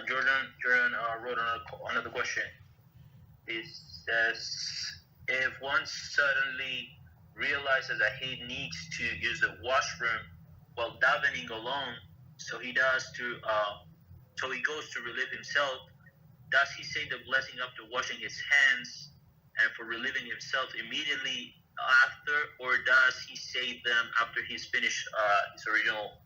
Jordan wrote another question. It says, if one suddenly realizes that he needs to use the washroom while davening alone, so he goes to relieve himself, does he say the blessing after washing his hands and for relieving himself immediately after, or does he say them after he's finished his original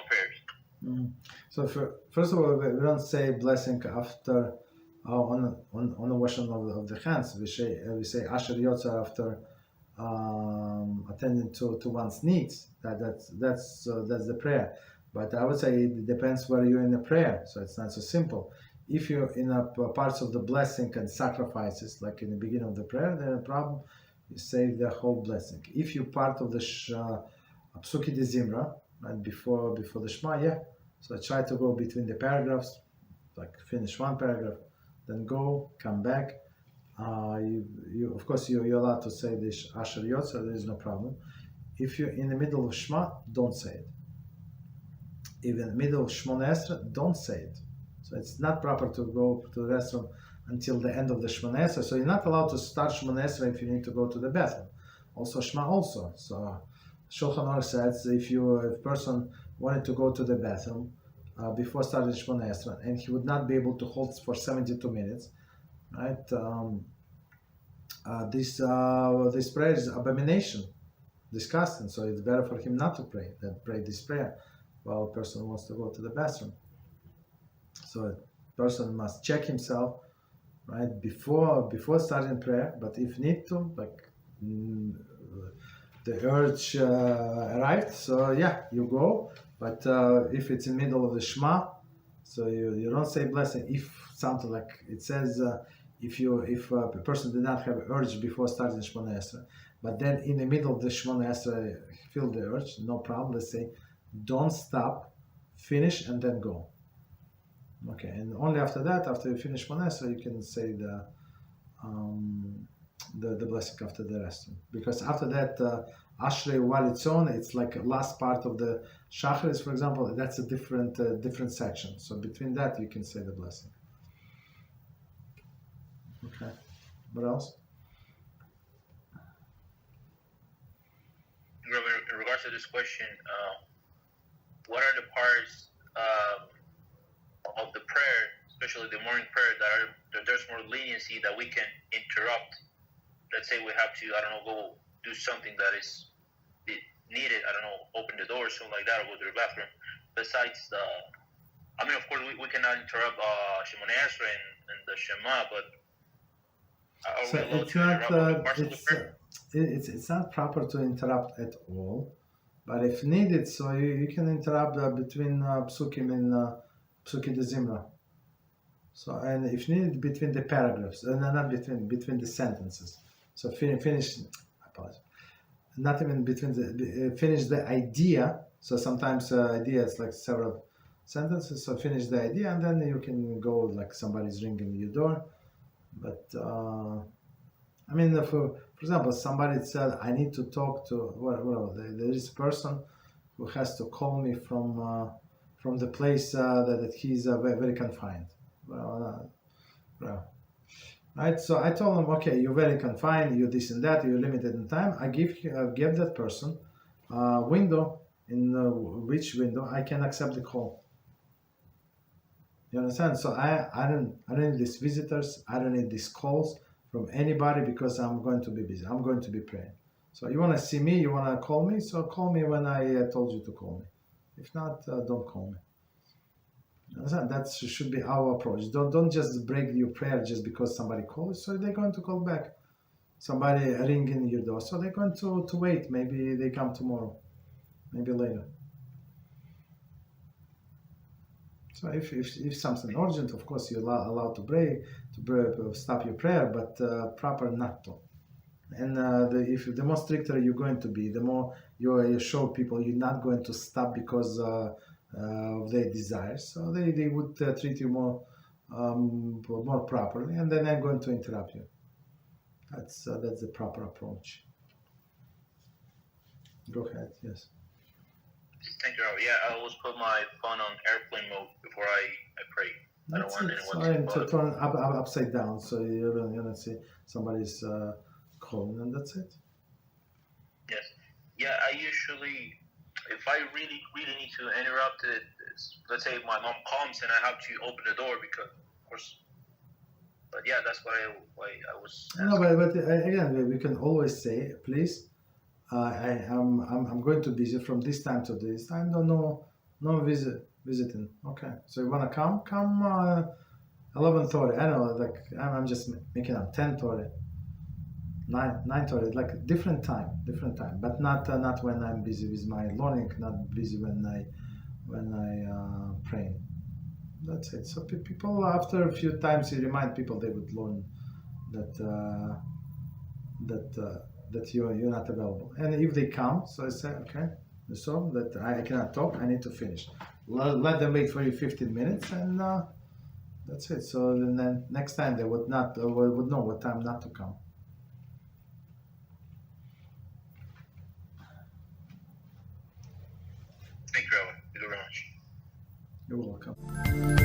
prayers? Mm-hmm. So first of all, we don't say blessing after on the washing of the hands. We say Asher Yotzar after attending to one's needs. That's the prayer. But I would say it depends where you're in the prayer. So it's not so simple. If you're in parts of the blessing and sacrifices, like in the beginning of the prayer, then a problem. You say the whole blessing. If you're part of the Psuki de Zimra, right before the Shema, yeah. So I try to go between the paragraphs, like finish one paragraph, then go, come back. You of course you're allowed to say this Asher Yotzar, there is no problem. If you're in the middle of Shema, don't say it. Even in the middle of Shmona Esrei, don't say it. So it's not proper to go to the restroom until the end of the Shmona Esrei. So you're not allowed to start Shmona Esrei if you need to go to the bathroom. Also Shema also. So Shulchan Aruch says if a person wanted to go to the bathroom before starting Shmona Esrei and he would not be able to hold for 72 minutes, right? This prayer is abomination, disgusting. So it's better for him not to pray than pray this prayer while a person wants to go to the bathroom. So a person must check himself, right, before starting prayer. But if need to, like the urge arrived, so yeah, you go. But if it's in the middle of the Shema, so you don't say blessing. If something like it says, if a person did not have an urge before starting Shmona Esrei, but then in the middle of the Shmona Esrei feel the urge, no problem. Let's say, don't stop, finish and then go. Okay, and only after that, after you finish Shmona Esrei, you can say the blessing after the rest. Because after that, Ashrei while it's on, it's like last part of the Shacharis, for example. That's a different section. So between that, you can say the blessing. Okay. What else? In regards to this question, what are the parts of the prayer, especially the morning prayer, that there's more leniency that we can interrupt? Let's say we have to, go do something that is needed, open the door or something like that, or go to the bathroom. Besides of course, we cannot interrupt Shemona Esrei and the Shema, but are we allowed to interrupt other parts of the prayer? It's not proper to interrupt at all, but if needed, so you can interrupt between psukim and psuki de zimra. So, and if needed, between the paragraphs, not between the sentences. So finish. I apologize. Not even between finish the idea. So sometimes idea is like several sentences. So finish the idea, and then you can go like somebody's ringing your door. But for example, somebody said, I need to talk to, there is a person who has to call me from the place that he's very confined. Right? So I told him, okay, you're very confined, you're this and that, you're limited in time. I give that person a window, in which window I can accept the call. You understand? So I don't need these visitors, I don't need these calls from anybody because I'm going to be busy. I'm going to be praying. So you want to see me, you want to call me, so call me when I told you to call me. If not, don't call me. You understand? That should be our approach. Don't just break your prayer just because somebody calls. So they're going to call back. Somebody ringing your door. So they're going to wait. Maybe they come tomorrow. Maybe later. So if something urgent, of course you're allowed to stop your prayer, but proper not to. And if the more stricter you're going to be, the more you show people you're not going to stop because of their desires. So they would treat you more properly, and they're not going to interrupt you. That's the proper approach. Go ahead. Yes. Thank you, Rabbi. Yeah, I always put my phone on airplane mode before I pray. I don't That's want it. So anyone I to need to bother me. turn upside down so you don't see somebody's calling, and that's it. Yes. Yeah, I usually, if I really, really need to interrupt it, let's say my mom comes and I have to open the door because, of course. But yeah, that's why I was No, asking. but again, we can always say, please, I'm going to visit from this time to this time. No visiting. Okay, so you wanna come? Come 11:30. I know, like I'm just making up 10:30, 9:30, like different time, but not when I'm busy with my learning, not busy when I praying. That's it. So people, after a few times, you remind people they would learn that that that you're not available. And if they come, so I say, okay, so that I cannot talk, I need to finish. Let them wait for you 15 minutes, and that's it. So then next time they would not would know what time not to come. Thank you, Rabbi. Thank you very much. You're welcome.